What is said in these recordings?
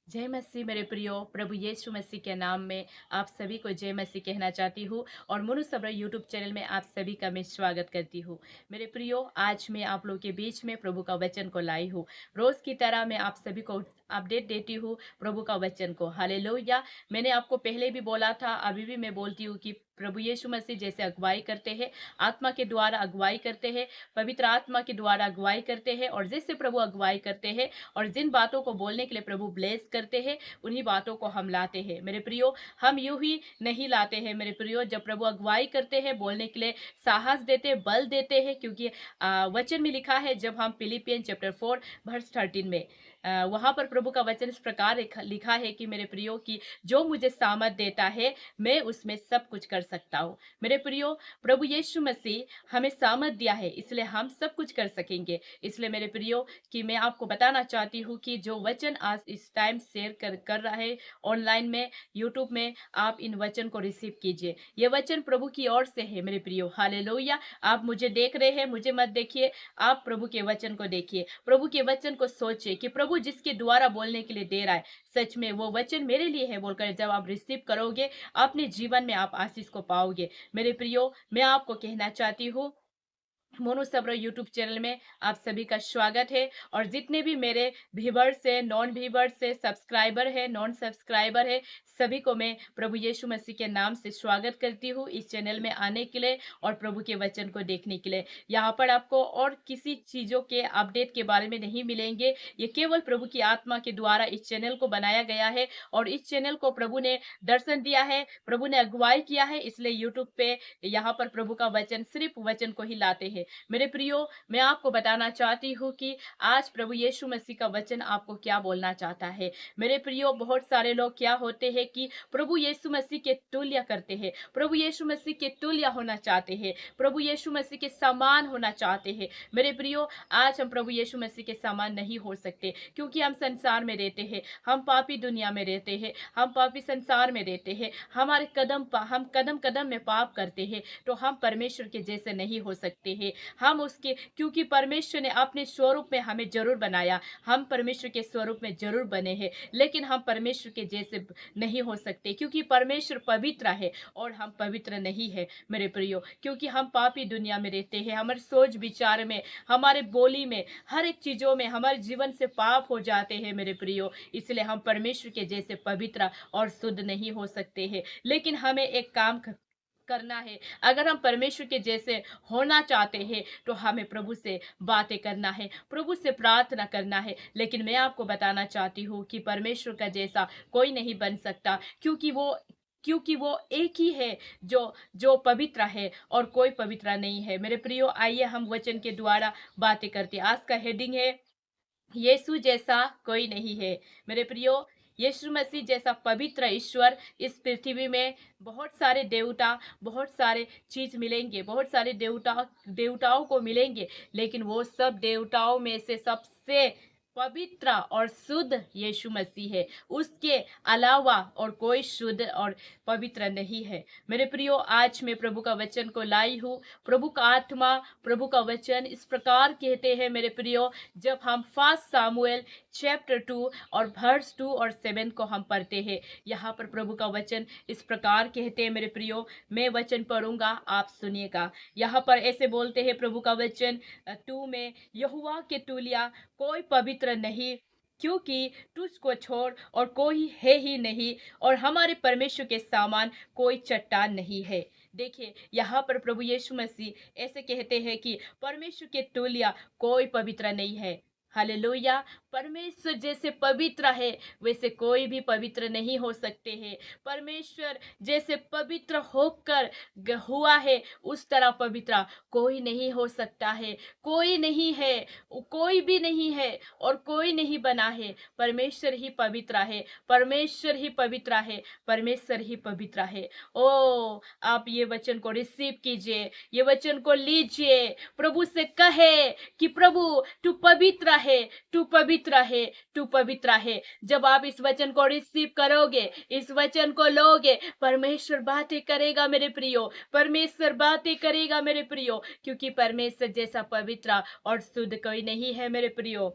जय मसीह मेरे प्रियो, प्रभु यीशु मसीह के नाम में आप सभी को जय मसीह कहना चाहती हूँ और मनु सब्र यूट्यूब चैनल में आप सभी का मैं स्वागत करती हूँ। मेरे प्रियो, आज मैं आप लोग के बीच में प्रभु का वचन को लाई हूँ। रोज की तरह मैं आप सभी को अपडेट देती हूँ प्रभु का वचन को। हालेलुया। मैंने आपको पहले भी बोला था, अभी भी मैं बोलती हूँ कि प्रभु यीशु मसीह जैसे अगुवाई करते हैं, आत्मा के द्वारा अगुवाई करते हैं, पवित्र आत्मा के द्वारा अगुवाई करते हैं, और जैसे प्रभु अगुवाई करते हैं और जिन बातों को बोलने के लिए प्रभु ब्लेस करते हैं, उन्हीं बातों को हम लाते हैं। मेरे प्रियो, हम यूं ही नहीं लाते हैं मेरे प्रियो। जब प्रभु अगुवाई करते हैं, बोलने के लिए साहस देते हैं, बल देते हैं, क्योंकि वचन में लिखा है, जब हम फिलिपियन चैप्टर 4 वर्स 13 में वहां पर प्रभु का वचन इस प्रकार लिखा है कि मेरे प्रियो की जो मुझे सामर्थ देता है, मैं उसमें सब कुछ कर सकता हूँ। मेरे प्रियो, प्रभु यीशु मसीह हमें सामर्थ दिया है, इसलिए हम सब कुछ कर सकेंगे। इसलिए मेरे प्रियो कि मैं आपको बताना चाहती हूँ कि जो वचन आज इस टाइम शेयर कर रहा है ऑनलाइन में, यूट्यूब में, आप इन वचन को रिसीव कीजिए। ये वचन प्रभु की ओर से है मेरे प्रियो। हालेलुया। आप मुझे देख रहे हैं, मुझे मत देखिए, आप प्रभु के वचन को देखिए, प्रभु के वचन को सोचिए कि प्रभु जिसके द्वारा बोलने के लिए दे रहा है, सच में वो वचन मेरे लिए है बोलकर जब आप रिसीव करोगे, अपने जीवन में आप आशीष को पाओगे। मेरे प्रियो, मैं आपको कहना चाहती हूँ, मोनू सब्र यूट्यूब चैनल में आप सभी का स्वागत है। और जितने भी मेरे व्यूवर्स है, नॉन व्यूवर्स है, सब्सक्राइबर है, नॉन सब्सक्राइबर है, सभी को मैं प्रभु यीशु मसीह के नाम से स्वागत करती हूँ इस चैनल में आने के लिए और प्रभु के वचन को देखने के लिए। यहाँ पर आपको और किसी चीजों के अपडेट के बारे में नहीं मिलेंगे। ये केवल प्रभु की आत्मा के द्वारा इस चैनल को बनाया गया है और इस चैनल को प्रभु ने दर्शन दिया है, प्रभु ने अगुवाई किया है, इसलिए यूट्यूब पे यहाँ पर प्रभु का वचन, सिर्फ वचन को ही लाते हैं। मेरे प्रियो, मैं आपको बताना चाहती हूँ कि आज प्रभु यीशु मसीह का वचन आपको क्या बोलना चाहता है। मेरे प्रियो, बहुत सारे लोग क्या होते हैं कि प्रभु यीशु मसीह के तुल्य करते हैं, प्रभु यीशु मसीह के तुल्य होना चाहते हैं, प्रभु यीशु मसीह के समान होना चाहते हैं। मेरे प्रियो, आज हम प्रभु यीशु मसीह के समान नहीं हो सकते, क्योंकि हम संसार में रहते हैं, हम पापी दुनिया में रहते हैं, हम पापी संसार में रहते हैं, हमारे हम कदम कदम में पाप करते हैं, तो हम परमेश्वर के जैसे नहीं हो सकते हैं। हम उसके, क्योंकि परमेश्वर ने अपने स्वरूप में हमें जरूर बनाया, हम परमेश्वर के स्वरूप में जरूर बने हैं, लेकिन हम परमेश्वर के जैसे नहीं हो सकते, क्योंकि परमेश्वर पवित्र है और हम पवित्र नहीं है मेरे प्रियो। क्योंकि हम पापी दुनिया में रहते हैं, हमारे सोच विचार में, हमारे बोली में, हर एक चीजों में हमारे जीवन से पाप हो जाते हैं मेरे प्रियो। इसलिए हम परमेश्वर के जैसे पवित्र और शुद्ध नहीं हो सकते हैं। लेकिन हमें एक काम करना है। अगर हम परमेश्वर के जैसे होना चाहते हैं, तो हमें प्रभु से बातें करना है, प्रभु से प्रार्थना करना है। लेकिन मैं आपको बताना चाहती हूँ कि परमेश्वर का जैसा कोई नहीं बन सकता, क्योंकि वो एक ही है जो जो पवित्र है और कोई पवित्र नहीं है। मेरे प्रियो, आइए हम वचन के द्वारा बातें करते हैं। आज का हेडिंग है, यीशु जैसा कोई नहीं है। मेरे प्रियो, यीशु मसीह जैसा पवित्र ईश्वर इस पृथ्वी में, बहुत सारे देवता, बहुत सारे चीज मिलेंगे, बहुत सारे देवताओं को मिलेंगे, लेकिन वो सब देवताओं में से सबसे पवित्र और शुद्ध यीशु मसीह है। उसके अलावा और कोई शुद्ध और पवित्र नहीं है। मेरे प्रियो, आज मैं प्रभु का वचन को लाई हूँ। प्रभु का आत्मा, प्रभु का वचन इस प्रकार कहते हैं मेरे प्रियो, जब हम फर्स्ट सामुएल चैप्टर 2 और वर्स 2 और 7 को हम पढ़ते हैं, यहाँ पर प्रभु का वचन इस प्रकार कहते हैं मेरे प्रियो। मैं वचन पढ़ूंगा, आप सुनिएगा। यहाँ पर ऐसे बोलते हैं प्रभु का वचन 2 में, यहोवा के तुल्य कोई पवित्र नहीं, क्योंकि तुझको छोड़ और कोई है ही नहीं, और हमारे परमेश्वर के समान कोई चट्टान नहीं है। देखिए, यहाँ पर प्रभु यीशु मसीह ऐसे कहते हैं कि परमेश्वर के तुल्य कोई पवित्र नहीं है। हालेलुया। परमेश्वर जैसे पवित्र है, वैसे कोई भी पवित्र नहीं हो सकते हैं। परमेश्वर जैसे पवित्र होकर हुआ है, उस तरह पवित्र कोई नहीं हो सकता है। कोई नहीं है, कोई भी नहीं है और कोई नहीं बना है। परमेश्वर ही पवित्र है, परमेश्वर ही पवित्र है, परमेश्वर ही पवित्र है। ओ, आप ये वचन को रिसीव कीजिए, ये वचन को लीजिए, प्रभु से कहे कि प्रभु तू पवित्र है, तू पवित्र है, तू पवित्र है। जब आप इस वचन को रिसीव करोगे, इस वचन को लोगे, परमेश्वर बातें करेगा मेरे प्रियो, परमेश्वर बातें करेगा मेरे प्रियो, क्योंकि परमेश्वर जैसा पवित्र और शुद्ध कोई नहीं है मेरे प्रियो।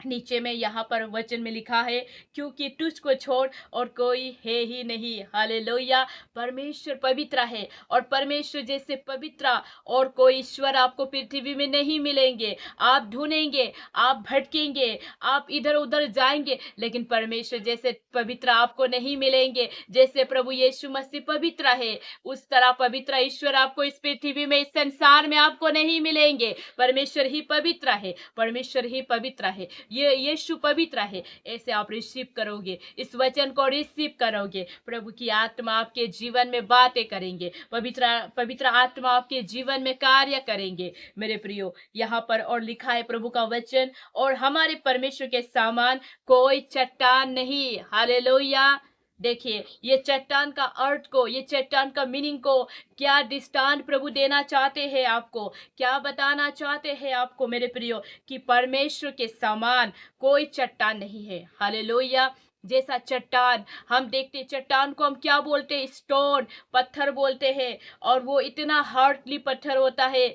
नीचे में यहाँ पर वचन में लिखा है, क्योंकि तुझको छोड़ और कोई है ही नहीं। हालेलुया। परमेश्वर पवित्र है और परमेश्वर जैसे पवित्र और कोई ईश्वर आपको पृथ्वी में नहीं मिलेंगे। आप ढूंढेंगे, आप भटकेंगे, आप इधर उधर जाएंगे, लेकिन परमेश्वर जैसे पवित्र आपको नहीं मिलेंगे। जैसे प्रभु यीशु मसीह पवित्र है, उस तरह पवित्र ईश्वर आपको इस पृथ्वी में, इस संसार में आपको नहीं मिलेंगे। परमेश्वर ही पवित्र है, परमेश्वर ही पवित्र है, ये यीशु पवित्र है। ऐसे आप रिसीव करोगे, इस वचन को रिसीव करोगे, प्रभु की आत्मा आपके जीवन में बातें करेंगे, पवित्र पवित्र आत्मा आपके जीवन में कार्य करेंगे। मेरे प्रियो, यहाँ पर और लिखा है प्रभु का वचन, और हमारे परमेश्वर के समान कोई चट्टान नहीं। हालेलुया। देखिए, ये चट्टान का अर्थ को, ये चट्टान का मीनिंग को क्या दृष्टांत प्रभु देना चाहते हैं आपको, क्या बताना चाहते हैं आपको मेरे प्रियो, कि परमेश्वर के समान कोई चट्टान नहीं है। हालेलुया। जैसा चट्टान हम देखते, चट्टान को हम क्या बोलते हैं? स्टोन, पत्थर बोलते हैं। और वो इतना हार्डली पत्थर होता है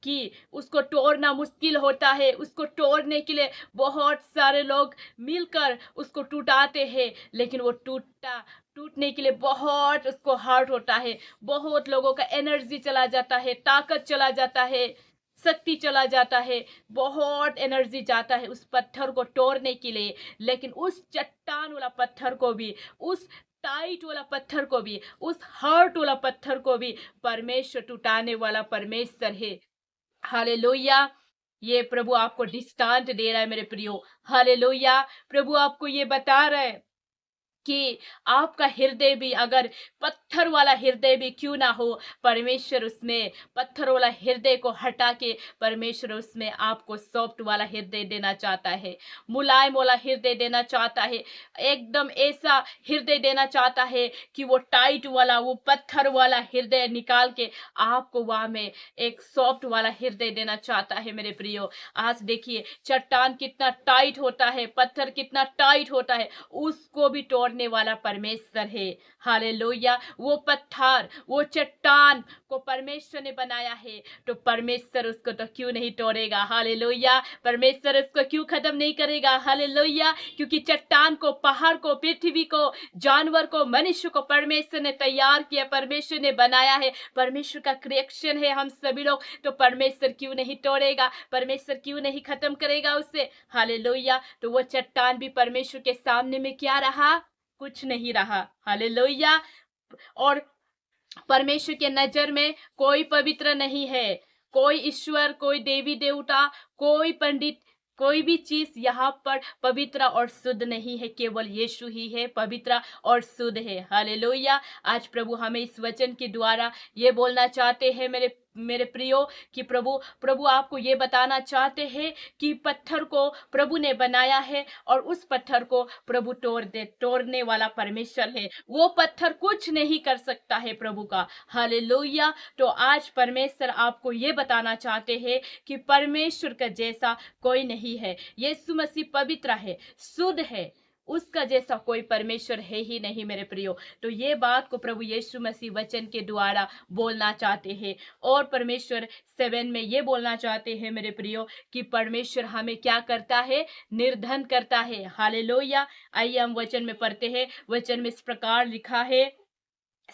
कि उसको तोड़ना मुश्किल होता है। उसको तोड़ने के लिए बहुत सारे लोग मिलकर उसको टूटाते हैं, लेकिन वो टूटने के लिए बहुत उसको हार्ड होता है। बहुत लोगों का एनर्जी चला जाता है, ताकत चला जाता है, शक्ति चला जाता है, बहुत एनर्जी जाता है उस पत्थर को तोड़ने के लिए। लेकिन उस चट्टान वाला पत्थर को भी, उस टाइट वाला पत्थर को भी, उस हार्ट वाला पत्थर को भी परमेश्वर टूटाने वाला परमेश्वर है। हालेलुया। ये प्रभु आपको दृष्टांत दे रहा है मेरे प्रियो। हालेलुया। प्रभु आपको ये बता रहा है कि आपका हृदय भी, अगर पत्थर वाला हृदय भी क्यों ना हो, परमेश्वर उसमें पत्थर वाला हृदय को हटा के परमेश्वर उसमें आपको सॉफ्ट वाला हृदय देना चाहता है, मुलायम वाला हृदय देना चाहता है, एकदम ऐसा हृदय देना चाहता है कि वो टाइट वाला, वो पत्थर वाला हृदय निकाल के आपको वहां में एक सॉफ्ट वाला हृदय देना चाहता है मेरे प्रियो। आज देखिए, चट्टान कितना टाइट होता है, पत्थर कितना टाइट होता है, उसको भी तोड़ने वाला परमेश्वर है। हालेलुया। वो पत्थर, वो चट्टान को परमेश्वर ने बनाया है, तो परमेश्वर उसको तो क्यों नहीं तोड़ेगा? हालेलुया। परमेश्वर उसको क्यों खत्म नहीं करेगा? हालेलुया। क्योंकि चट्टान को, पहाड़ को, पृथ्वी को, जानवर को, मनुष्य को परमेश्वर ने तैयार किया, परमेश्वर ने बनाया है, परमेश्वर का क्रिएशन है हम सभी लोग, तो परमेश्वर क्यों नहीं तोड़ेगा? परमेश्वर क्यों नहीं खत्म करेगा उससे? हालेलुया। तो वो चट्टान भी परमेश्वर के सामने में क्या रहा? कुछ नहीं रहा। हालेलुया। और परमेश्वर के नजर में कोई पवित्र नहीं है, कोई ईश्वर, कोई देवी देवता, कोई पंडित, कोई भी चीज यहाँ पर पवित्र और शुद्ध नहीं है, केवल यीशु ही है पवित्र और शुद्ध है। हालेलुया। आज प्रभु हमें इस वचन के द्वारा ये बोलना चाहते हैं मेरे मेरे प्रियो, कि प्रभु प्रभु आपको ये बताना चाहते हैं कि पत्थर को प्रभु ने बनाया है, और उस पत्थर को प्रभु तोड़ने वाला परमेश्वर है। वो पत्थर कुछ नहीं कर सकता है प्रभु का। हालेलुया। तो आज परमेश्वर आपको ये बताना चाहते हैं कि परमेश्वर का जैसा कोई नहीं है। यीशु मसीह पवित्र है, शुद्ध है, उसका जैसा कोई परमेश्वर है ही नहीं मेरे प्रियो। तो ये बात को प्रभु यीशु मसीह वचन के द्वारा बोलना चाहते हैं। और परमेश्वर 7 में ये बोलना चाहते हैं मेरे प्रियो, कि परमेश्वर हमें क्या करता है? निर्धन करता है। हालेलुया। आइए हम वचन में पढ़ते हैं। वचन में इस प्रकार लिखा है,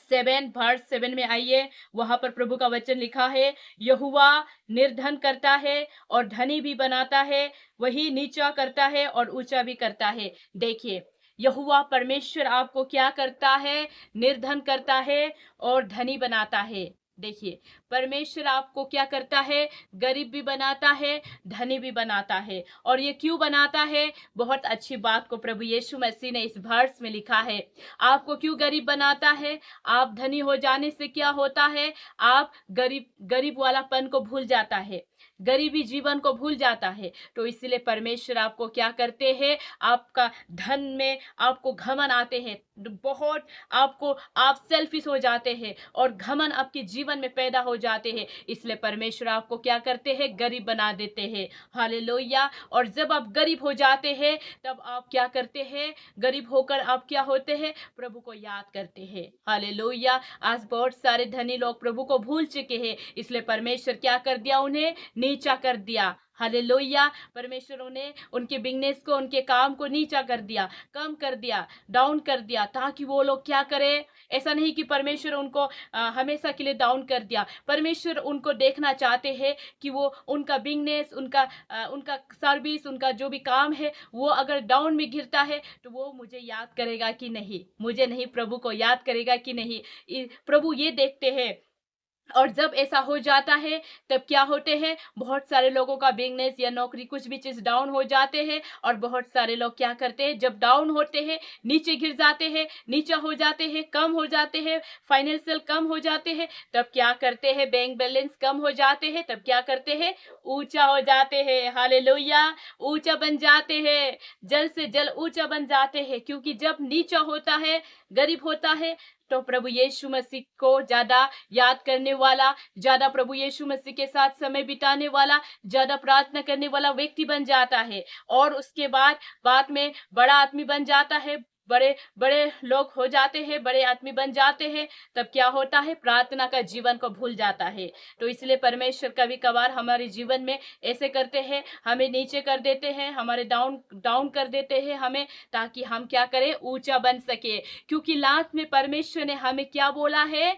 7 में आइए, वहां पर प्रभु का वचन लिखा है, यहोवा निर्धन करता है और धनी भी बनाता है, वही नीचा करता है और ऊंचा भी करता है। देखिए, यहोवा परमेश्वर आपको क्या करता है? निर्धन करता है और धनी बनाता है। देखिए, परमेश्वर आपको क्या करता है? गरीब भी बनाता है, धनी भी बनाता है। और ये क्यों बनाता है? बहुत अच्छी बात को प्रभु यीशु मसीह ने इस वर्ष में लिखा है। आपको क्यों गरीब बनाता है? आप धनी हो जाने से क्या होता है? आप गरीब वालापन को भूल जाता है, गरीबी जीवन को भूल जाता है। तो इसलिए परमेश्वर आपको क्या करते हैं? आपका धन में आपको घमन आते हैं, बहुत आपको, आप सेल्फिश हो जाते हैं और घमन आपके जीवन में पैदा हो जाते हैं। इसलिए परमेश्वर आपको क्या करते हैं? गरीब बना देते हैं। हालेलुया। और जब आप गरीब हो जाते हैं, तब आप क्या करते हैं? गरीब होकर आप क्या होते हैं? प्रभु को याद करते हैं। हालेलुया। आज बहुत सारे धनी लोग प्रभु को भूल चुके हैं, इसलिए परमेश्वर क्या कर दिया? उन्हें नीचा कर दिया। हालेलुया। परमेश्वर उन्हें उनके बिजनेस को, उनके काम को नीचा कर दिया, कम कर दिया, डाउन कर दिया, ताकि वो लोग क्या करें। ऐसा नहीं कि परमेश्वर उनको हमेशा के लिए डाउन कर दिया। परमेश्वर उनको देखना चाहते हैं कि वो उनका बिजनेस, उनका सर्विस, उनका जो भी काम है, वो अगर डाउन में गिरता है तो वो मुझे याद करेगा कि नहीं, मुझे नहीं, प्रभु को याद करेगा कि नहीं। प्रभु ये देखते हैं। और जब ऐसा हो जाता है तब क्या होते हैं, बहुत सारे लोगों का बिजनेस या नौकरी, कुछ भी चीज डाउन हो जाते हैं। और बहुत सारे लोग क्या करते हैं, जब डाउन होते हैं, नीचे गिर जाते हैं, नीचा हो जाते हैं, कम हो जाते हैं, फाइनेंशियल कम हो जाते हैं, तब क्या करते हैं, बैंक बैलेंस कम हो जाते हैं, तब क्या करते हैं, ऊंचा हो जाते हैं। हालेलुया। ऊंचा बन जाते हैं, जल्द से जल्द ऊंचा बन जाते हैं। क्योंकि जब नीचा होता है, गरीब होता है, तो प्रभु यीशु मसीह को ज्यादा याद करने वाला, ज्यादा प्रभु यीशु मसीह के साथ समय बिताने वाला, ज्यादा प्रार्थना करने वाला व्यक्ति बन जाता है। और उसके बाद में बड़ा आदमी बन जाता है, बड़े बड़े लोग हो जाते हैं, बड़े आदमी बन जाते हैं। तब क्या होता है, प्रार्थना का जीवन को भूल जाता है। तो इसलिए परमेश्वर कभी कभार हमारे जीवन में ऐसे करते हैं, हमें नीचे कर देते हैं, हमारे डाउन डाउन कर देते हैं हमें, ताकि हम क्या करें, ऊंचा बन सके। क्योंकि लास्ट में परमेश्वर ने हमें क्या बोला है,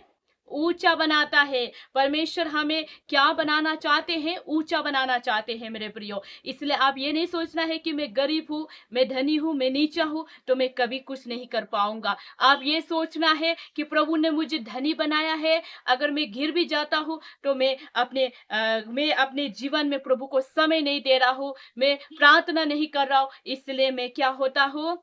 ऊंचा बनाता है। परमेश्वर हमें क्या बनाना चाहते हैं, ऊंचा बनाना चाहते हैं मेरे प्रियो। इसलिए आप ये नहीं सोचना है कि मैं गरीब हूँ, मैं धनी हूँ, मैं नीचा हूँ तो मैं कभी कुछ नहीं कर पाऊंगा। आप ये सोचना है कि प्रभु ने मुझे धनी बनाया है, अगर मैं गिर भी जाता हूँ तो मैं अपने जीवन में प्रभु को समय नहीं दे रहा हूँ, मैं प्रार्थना नहीं कर रहा हूँ, इसलिए मैं क्या होता हूँ,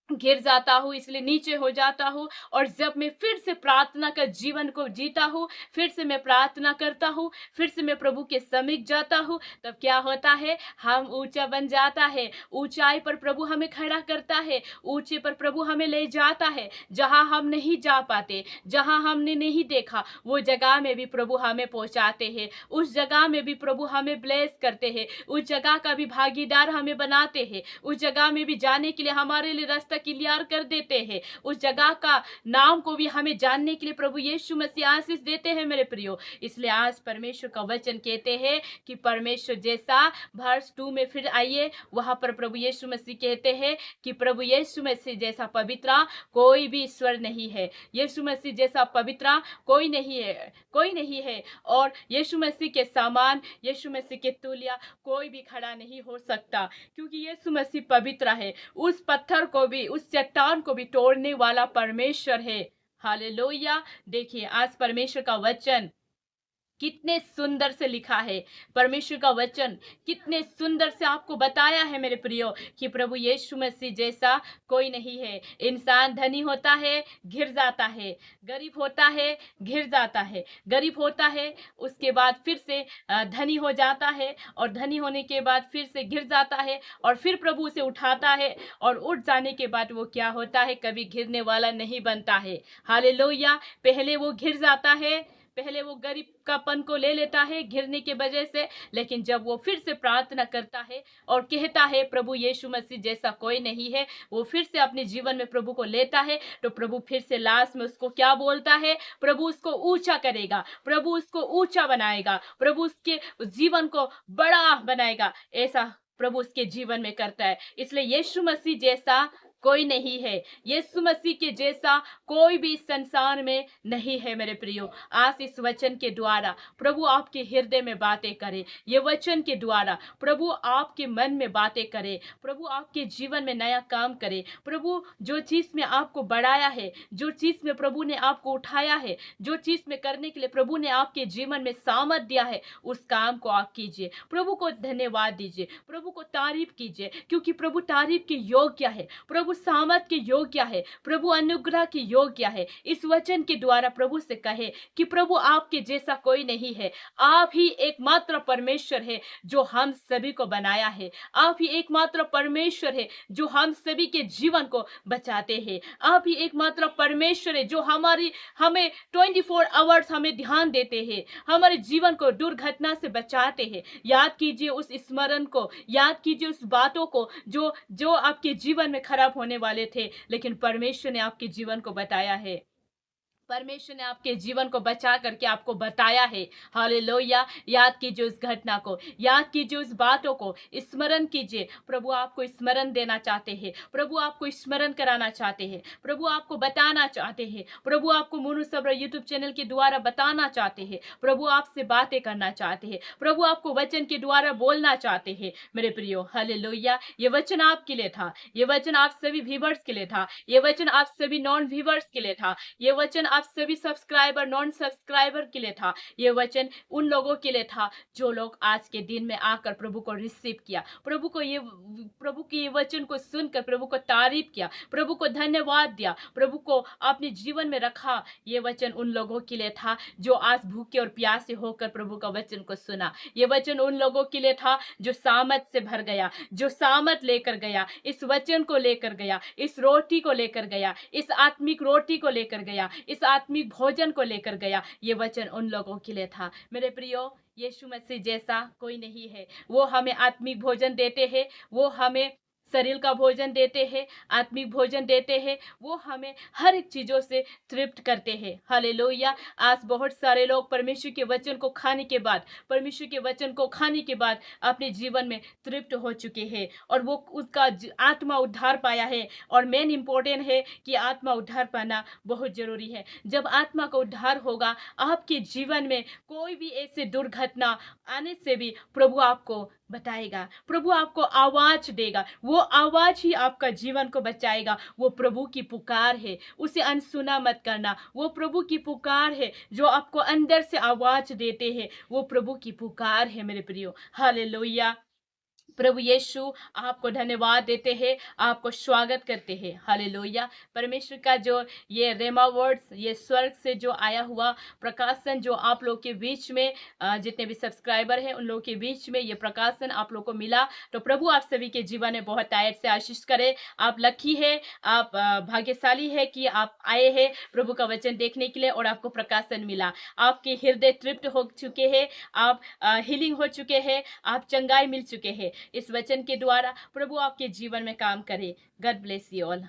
गिर जाता हूँ, इसलिए नीचे हो जाता हूँ। और जब मैं फिर से प्रार्थना का जीवन को जीता हूँ, फिर से मैं प्रार्थना करता हूँ, फिर से मैं प्रभु के समीप जाता हूँ, तब क्या होता है, हम ऊंचा बन जाता है। ऊंचाई पर प्रभु हमें खड़ा करता है, ऊंचे पर प्रभु हमें ले जाता है। जहां हम नहीं जा पाते, जहां हमने नहीं देखा, वो जगह में भी प्रभु हमें पहुंचाते हैं। उस जगह में भी प्रभु हमें ब्लेस करते हैं, उस जगह का भी भागीदार हमें बनाते हैं। उस जगह में भी जाने के लिए हमारे लिए रास्ता क्लियर कर देते हैं। उस जगह का नाम को भी हमें जानने के लिए प्रभु यीशु मसीह आशीष देते हैं मेरे प्रियो। इसलिए आज परमेश्वर का वचन कहते हैं कि परमेश्वर जैसा, वर्ष 2 में फिर आइए, वहां पर प्रभु यीशु मसीह कहते हैं कि प्रभु यीशु मसीह जैसा पवित्र कोई भी ईश्वर नहीं है। यीशु मसीह जैसा पवित्र कोई नहीं है, कोई नहीं है। और यीशु मसीह के समान, यीशु मसीह के तुल्य कोई भी खड़ा नहीं हो सकता, क्योंकि यीशु मसीह पवित्र है। उस पत्थर को भी, उस चट्टान को भी तोड़ने वाला परमेश्वर है। हालेलुया। देखिए आज परमेश्वर का वचन कितने सुंदर से लिखा है, परमेश्वर का वचन कितने सुंदर से आपको बताया है मेरे प्रियो, कि प्रभु यीशु मसीह जैसा कोई नहीं है। इंसान धनी होता है, घिर जाता है, गरीब होता है, घिर जाता है, गरीब होता है, उसके बाद फिर से धनी हो जाता है, और धनी होने के बाद फिर से घिर जाता है, और फिर प्रभु उसे उठाता है, और उठ जाने के बाद वो क्या होता है, कभी घिरने वाला नहीं बनता है। हालेलुया। पहले वो घिर जाता है, पहले वो गरीब कापन को ले लेता है घिरने के वजह से, लेकिन जब वो फिर से प्रार्थना करता है और कहता है प्रभु यीशु मसीह जैसा कोई नहीं है, वो फिर से अपने जीवन में प्रभु को लेता है, तो प्रभु फिर से लास्ट में उसको क्या बोलता है, प्रभु उसको ऊंचा करेगा, प्रभु उसको ऊंचा बनाएगा, प्रभु उसके जीवन को बड़ा बनाएगा। ऐसा प्रभु उसके जीवन में करता है। इसलिए यीशु मसीह जैसा कोई नहीं है, यीशु मसीह के जैसा कोई भी इस संसार में नहीं है मेरे प्रियो। आज इस वचन के द्वारा प्रभु आपके हृदय में बातें करे, ये वचन के द्वारा प्रभु आपके मन में बातें करे, प्रभु आपके जीवन में नया काम करे। प्रभु जो चीज में आपको बढ़ाया है, जो चीज में प्रभु ने आपको उठाया है, जो चीज में करने के लिए प्रभु ने आपके जीवन में सामर्थ दिया है, उस काम को आप कीजिए। प्रभु को धन्यवाद दीजिए, प्रभु को तारीफ कीजिए, क्योंकि प्रभु तारीफ के योग्य है, प्रभु सामर्थ के योग्य है, प्रभु अनुग्रह के योग्य है। इस वचन के द्वारा प्रभु से कहे कि प्रभु आपके जैसा कोई नहीं है, आप ही एकमात्र परमेश्वर है जो हम सभी को बनाया है, आप ही एकमात्र परमेश्वर है जो हम सभी के जीवन को बचाते हैं, आप ही एकमात्र परमेश्वर है जो हमें 24 आवर्स हमें ध्यान देते हैं, हमारे जीवन को दुर्घटना से बचाते हैं। याद कीजिए उस स्मरण को, याद कीजिए उस बातों को जो आपके जीवन में खराब होने वाले थे, लेकिन परमेश्वर ने आपके जीवन को बताया है। परमेश्वर ने आपके जीवन को बचा करके आपको बताया है। हालेलुया। याद कीजिए उस घटना को, याद कीजिए उस बातों को, स्मरण कीजिए। प्रभु आपको स्मरण देना चाहते हैं, प्रभु आपको स्मरण कराना चाहते हैं, प्रभु आपको बताना चाहते हैं, प्रभु आपको मुनु सब्र यूट्यूब चैनल के द्वारा बताना चाहते हैं, प्रभु आपसे बातें करना चाहते हैं, प्रभु आपको वचन के द्वारा बोलना चाहते हैं। मेरे प्रियो, हालेलुया। ये वचन आपके लिए था, ये वचन आप सभी व्यूवर्स के लिए था, ये वचन आप सभी नॉन व्यूवर्स के लिए था, ये वचन आप सभी सब्सक्राइबर नॉन सब्सक्राइबर के लिए था, ये वचन उन लोगों के लिए था जो लोग आज के दिन में आकर प्रभु को रिसीव किया, प्रभु के ये वचन को सुनकर प्रभु को तारीफ किया, प्रभु को धन्यवाद दिया, प्रभु को अपने जीवन में रखा। ये वचन उन लोगों के लिए था जो आज भूखे और प्यासे होकर प्रभु का वचन को सुना। ये वचन उन लोगों के लिए था जो सामत से भर गया, जो सामत लेकर गया, इस वचन को लेकर गया, इस रोटी को लेकर गया, इस आत्मिक रोटी को लेकर गया, इस आत्मिक भोजन को लेकर गया। ये वचन उन लोगों के लिए था। मेरे प्रियो, यीशु मसीह जैसा कोई नहीं है। वो हमें आत्मिक भोजन देते हैं, वो हमें शरीर का भोजन देते हैं, आत्मिक भोजन देते हैं, वो हमें हर एक चीजों से तृप्त करते हैं। हालेलुया। आज बहुत सारे लोग परमेश्वर के वचन को खाने के बाद, परमेश्वर के वचन को खाने के बाद अपने जीवन में तृप्त हो चुके हैं और वो उसका आत्मा उद्धार पाया है। और मेन इंपॉर्टेंट है कि आत्मा उद्धार पाना बहुत जरूरी है। जब आत्मा का उद्धार होगा, आपके जीवन में कोई भी ऐसे दुर्घटना आने से भी प्रभु आपको बताएगा, प्रभु आपको आवाज देगा, वो आवाज ही आपका जीवन को बचाएगा। वो प्रभु की पुकार है, उसे अनसुना मत करना। वो प्रभु की पुकार है जो आपको अंदर से आवाज देते हैं, वो प्रभु की पुकार है। मेरे प्रियो, हालेलुया। प्रभु यीशु आपको धन्यवाद देते हैं, आपको स्वागत करते हैं। हालेलुया। परमेश्वर का जो ये रेमा वर्ड्स, ये स्वर्ग से जो आया हुआ प्रकाशन जो आप लोग के बीच में, जितने भी सब्सक्राइबर हैं उन लोगों के बीच में ये प्रकाशन आप लोग को मिला, तो प्रभु आप सभी के जीवन में बहुत टायर से आशीष करे। आप लकी है, आप भाग्यशाली है कि आप आए हैं प्रभु का वचन देखने के लिए और आपको प्रकाशन मिला। आपके हृदय तृप्त हो चुके हैं, आप हीलिंग हो चुके हैं, आप चंगाई मिल चुके हैं। इस वचन के द्वारा प्रभु आपके जीवन में काम करे। God bless you all.